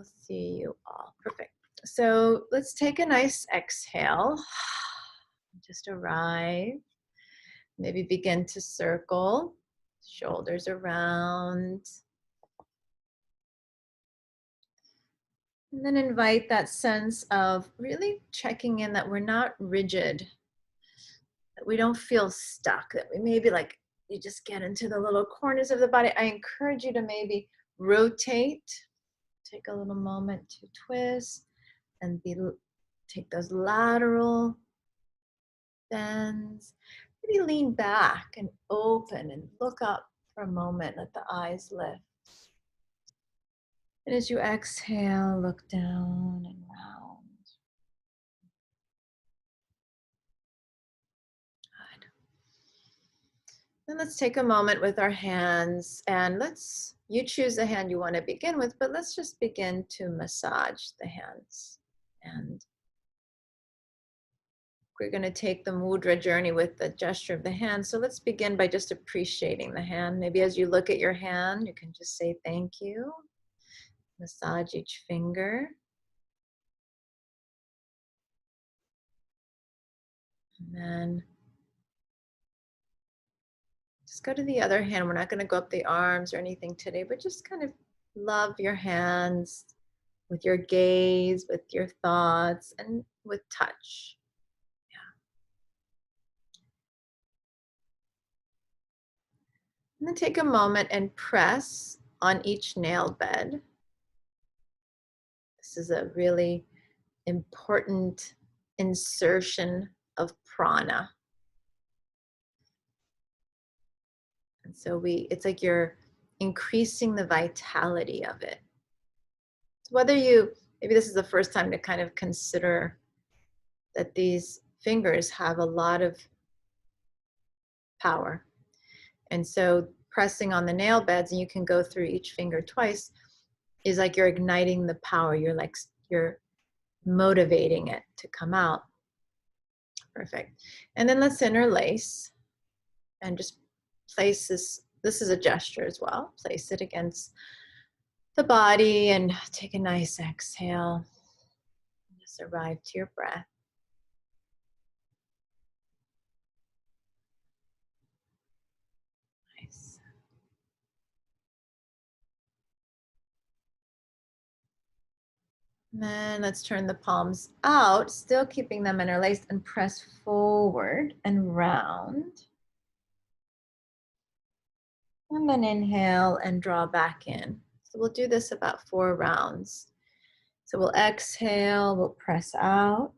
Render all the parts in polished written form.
I'll see you all. Perfect. So let's take a nice exhale. Just arrive. Maybe begin to circle. Shoulders around. And then invite that sense of really checking in that we're not rigid, that we don't feel stuck, that we maybe like you just get into the little corners of the body. I encourage you to maybe rotate. Take a little moment to twist and take those lateral bends. Maybe lean back and open and look up for a moment. Let the eyes lift. And as you exhale, look down and round. Good. Then let's take a moment with our hands and you choose the hand you want to begin with, but let's just begin to massage the hands. And we're going to take the mudra journey with the gesture of the hand. So let's begin by just appreciating the hand. Maybe as you look at your hand, you can just say thank you. Massage each finger. And then just go to the other hand. We're not going to go up the arms or anything today, but just kind of love your hands with your gaze, with your thoughts, and with touch. And then take a moment and press on each nail bed. This is a really important insertion of prana. And so it's like you're increasing the vitality of it. So maybe this is the first time to kind of consider that these fingers have a lot of power. And so pressing on the nail beds, and you can go through each finger twice, is like you're igniting the power. You're motivating it to come out. Perfect. And then let's interlace and just place this is a gesture as well. Place it against the body and take a nice exhale. Just arrive to your breath. Nice. And then let's turn the palms out, still keeping them interlaced, and press forward and round. And then inhale and draw back in. So we'll do this about 4 rounds. So we'll exhale, we'll press out.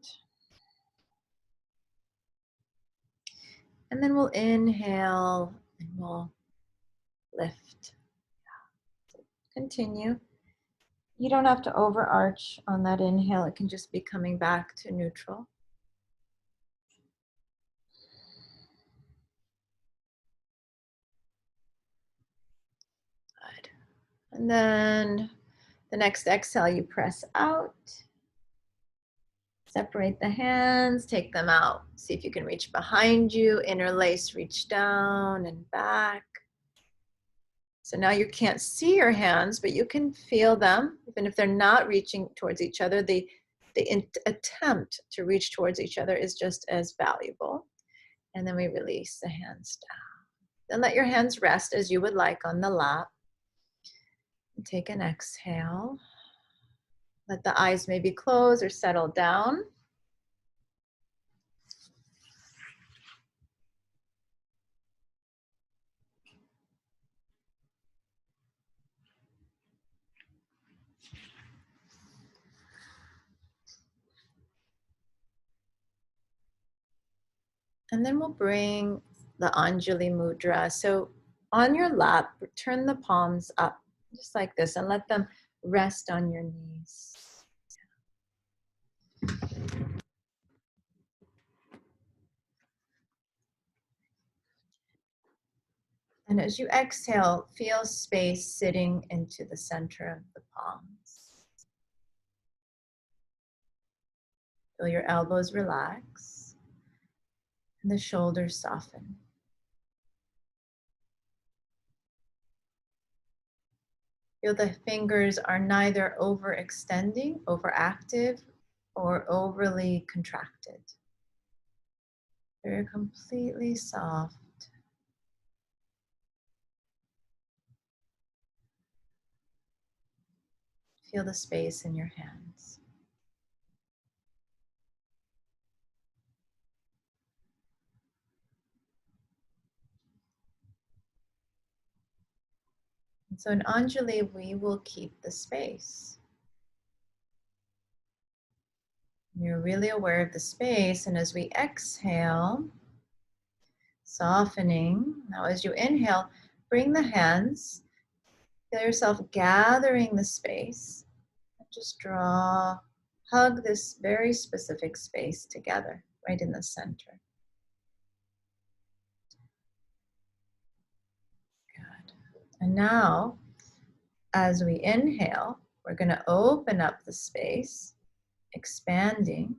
And then we'll inhale and we'll lift. So continue. You don't have to overarch on that inhale. It can just be coming back to neutral. Good. And then the next exhale, you press out. Separate the hands, take them out. See if you can reach behind you, interlace, reach down and back. So now you can't see your hands, but you can feel them. Even if they're not reaching towards each other, the attempt to reach towards each other is just as valuable. And then we release the hands down. Then let your hands rest as you would like on the lap. And take an exhale. Let the eyes maybe close or settle down. And then we'll bring the Anjali Mudra. So on your lap, turn the palms up, just like this, and let them rest on your knees. And as you exhale, feel space sitting into the center of the palms. Feel your elbows relax and the shoulders soften. Feel the fingers are neither overextending, overactive, or overly contracted. They're completely soft. Feel the space in your hands. And so in Anjali, we will keep the space. You're really aware of the space, and as we exhale, softening. Now as you inhale, bring the hands, feel yourself gathering the space. Just hug this very specific space together, right in the center. Good. And now, as we inhale, we're going to open up the space, expanding.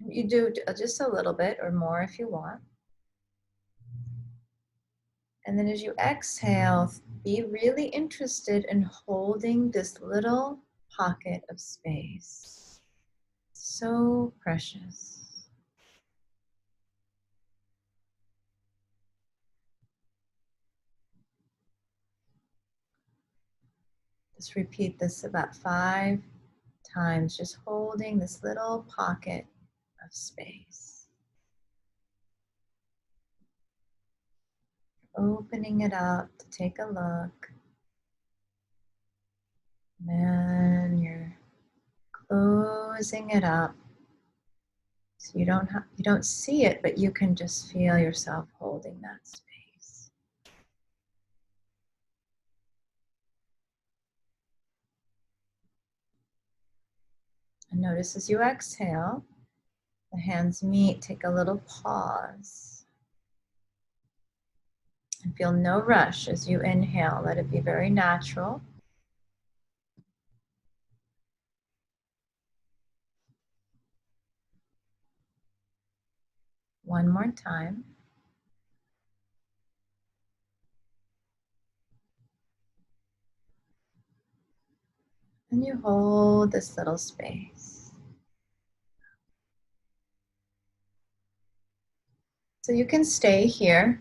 You do just a little bit or more if you want. And then as you exhale, be really interested in holding this little pocket of space. So precious. Just repeat this about 5 times, just holding this little pocket of space. Opening it up to take a look. Then you're closing it up. So you don't see it, but you can just feel yourself holding that space. And notice as you exhale, the hands meet, take a little pause. And feel no rush as you inhale. Let it be very natural. One more time. And you hold this little space. So you can stay here.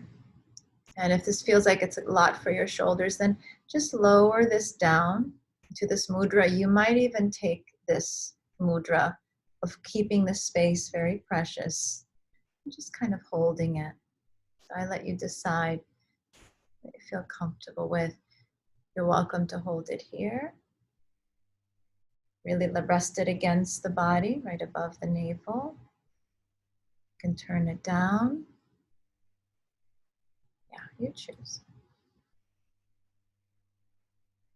And if this feels like it's a lot for your shoulders, then just lower this down to this mudra. You might even take this mudra of keeping the space very precious, just kind of holding it. So I let you decide what you feel comfortable with. You're welcome to hold it here. Really rest it against the body, right above the navel. You can turn it down. Yeah, you choose.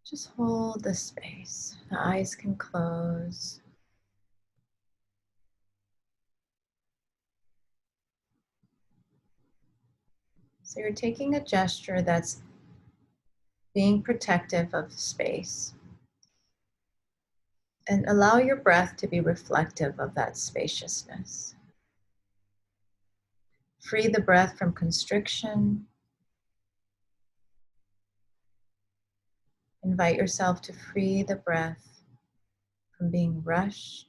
Just hold the space. The eyes can close. So you're taking a gesture that's being protective of space. And allow your breath to be reflective of that spaciousness. Free the breath from constriction. Invite yourself to free the breath from being rushed.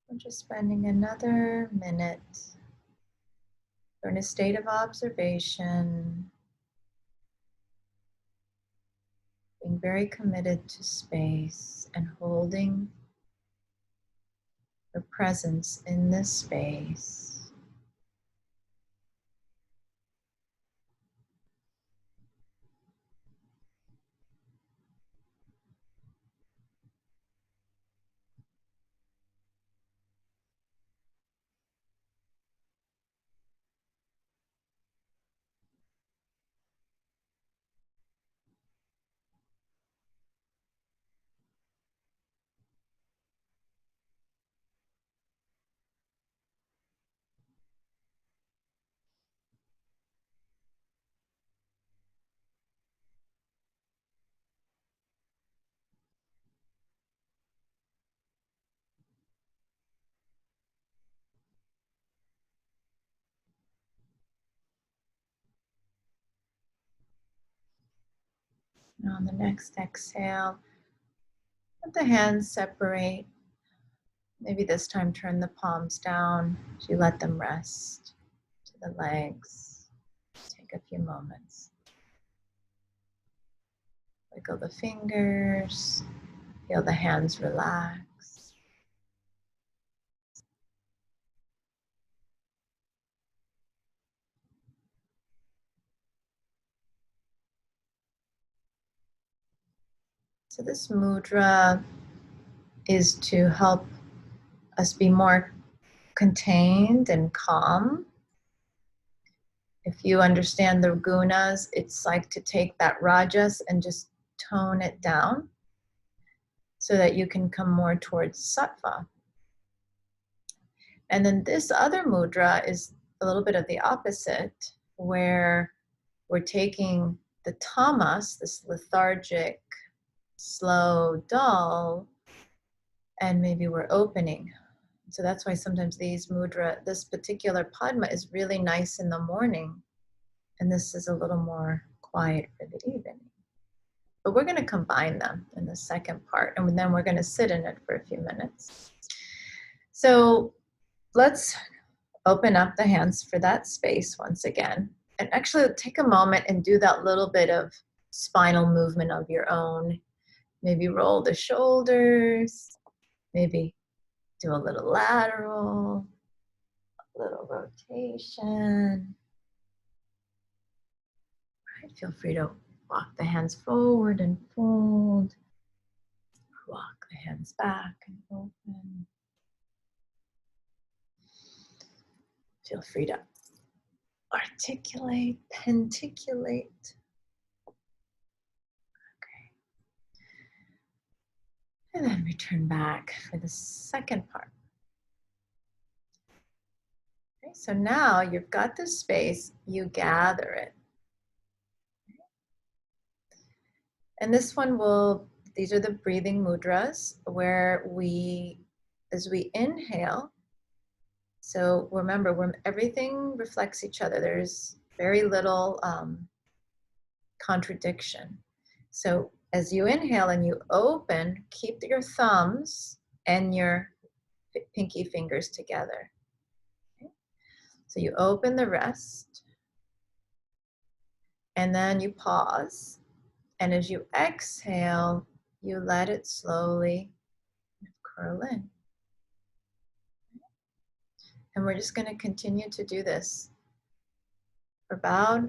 We're just spending another minute. We're in a state of observation, being very committed to space and holding the presence in this space. Now on the next exhale, let the hands separate. Maybe this time turn the palms down as you let them rest to the legs. Take a few moments. Wiggle the fingers. Feel the hands relax. So this mudra is to help us be more contained and calm. If you understand the gunas, it's like to take that rajas and just tone it down so that you can come more towards sattva. And then this other mudra is a little bit of the opposite, where we're taking the tamas, this lethargic, slow, dull, and maybe we're opening. So that's why sometimes this particular Padma is really nice in the morning, and this is a little more quiet for the evening. But we're going to combine them in the second part, and then we're going to sit in it for a few minutes. So let's open up the hands for that space once again. And actually take a moment and do that little bit of spinal movement of your own. Maybe roll the shoulders, maybe do a little lateral, a little rotation. Right, feel free to walk the hands forward and fold. Walk the hands back and open. Feel free to articulate, penticulate. And then return back for the second part. Okay, so now you've got the space, you gather it. And this one these are the breathing mudras where as we inhale, so remember, everything reflects each other. There's very little contradiction. So as you inhale and you open, keep your thumbs and your pinky fingers together. Okay? So you open the rest, and then you pause. And as you exhale, you let it slowly curl in. And we're just going to continue to do this for about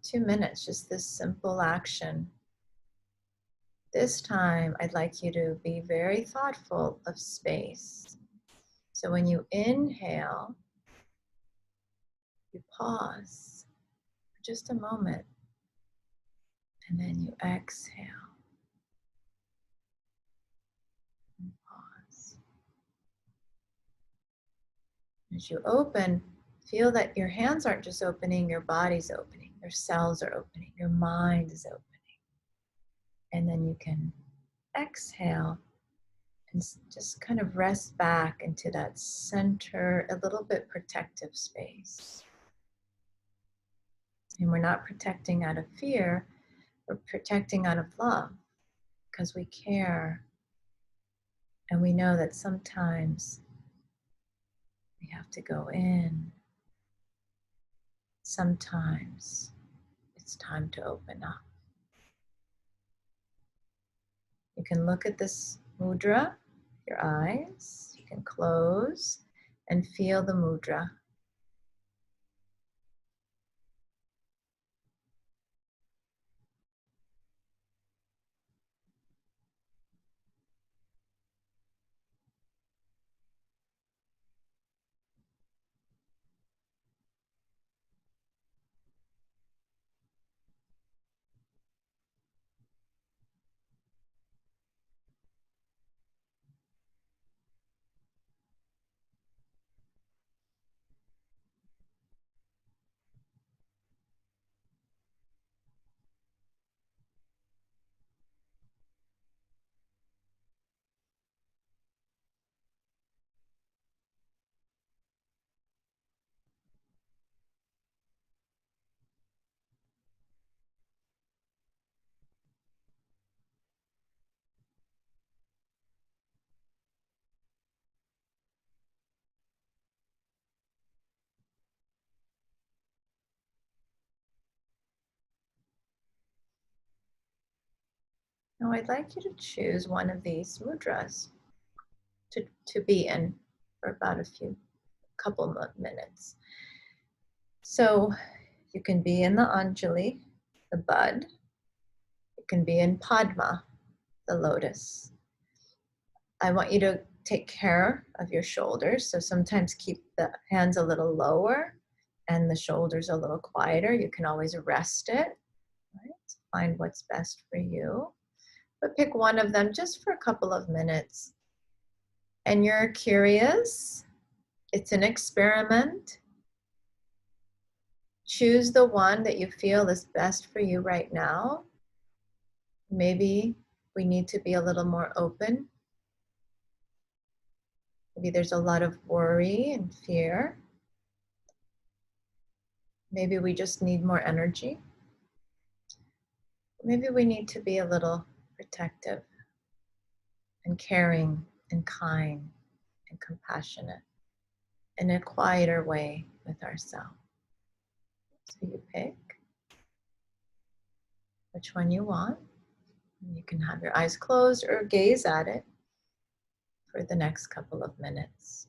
2 minutes, just this simple action. This time, I'd like you to be very thoughtful of space. So when you inhale, you pause for just a moment, and then you exhale and pause. As you open, feel that your hands aren't just opening, your body's opening, your cells are opening, your mind is opening. And then you can exhale and just kind of rest back into that center, a little bit protective space. And we're not protecting out of fear, we're protecting out of love because we care. And we know that sometimes we have to go in. Sometimes it's time to open up. You can look at this mudra, your eyes, you can close and feel the mudra. Now I'd like you to choose one of these mudras to be in for about couple of minutes. So you can be in the Anjali, the bud. You can be in Padma, the lotus. I want you to take care of your shoulders. So sometimes keep the hands a little lower and the shoulders a little quieter. You can always rest it, right? Find what's best for you. But pick one of them just for a couple of minutes. And you're curious. It's an experiment. Choose the one that you feel is best for you right now. Maybe we need to be a little more open. Maybe there's a lot of worry and fear. Maybe we just need more energy. Maybe we need to be a little protective and caring and kind and compassionate in a quieter way with ourselves. So you pick which one you want. You can have your eyes closed or gaze at it for the next couple of minutes.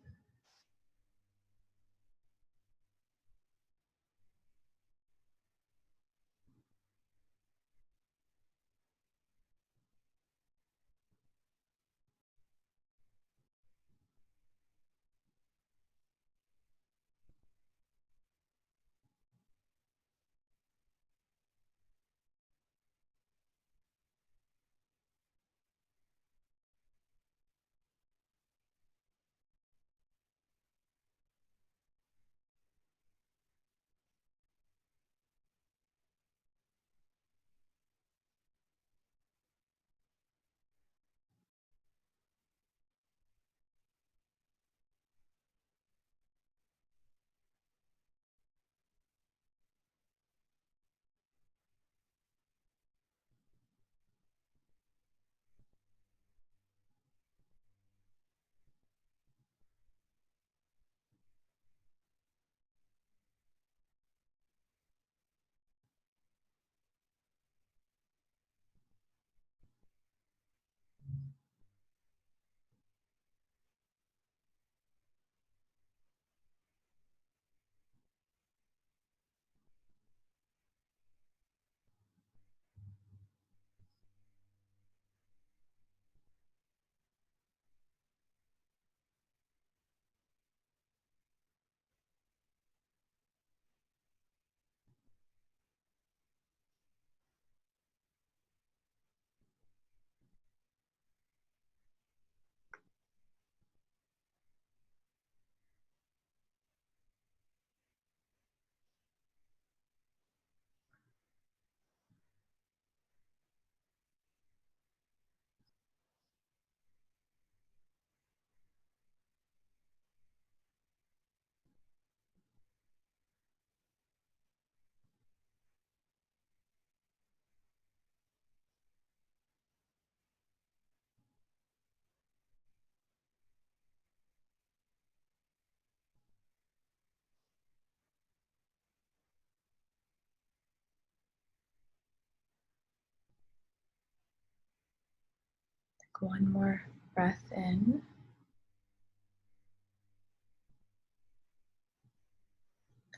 Take one more breath in.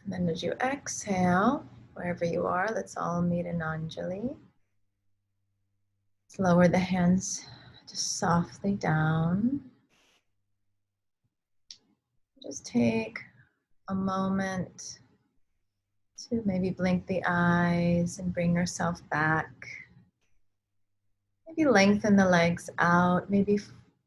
And then as you exhale, wherever you are, let's all meet in Anjali. Let's lower the hands just softly down. Just take a moment to maybe blink the eyes and bring yourself back. Maybe lengthen the legs out. Maybe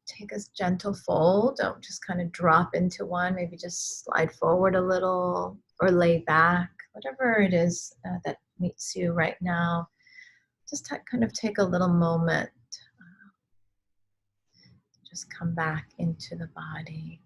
take a gentle fold. Don't just kind of drop into one. Maybe just slide forward a little or lay back. Whatever it is that meets you right now. Just kind of take a little moment. Just come back into the body.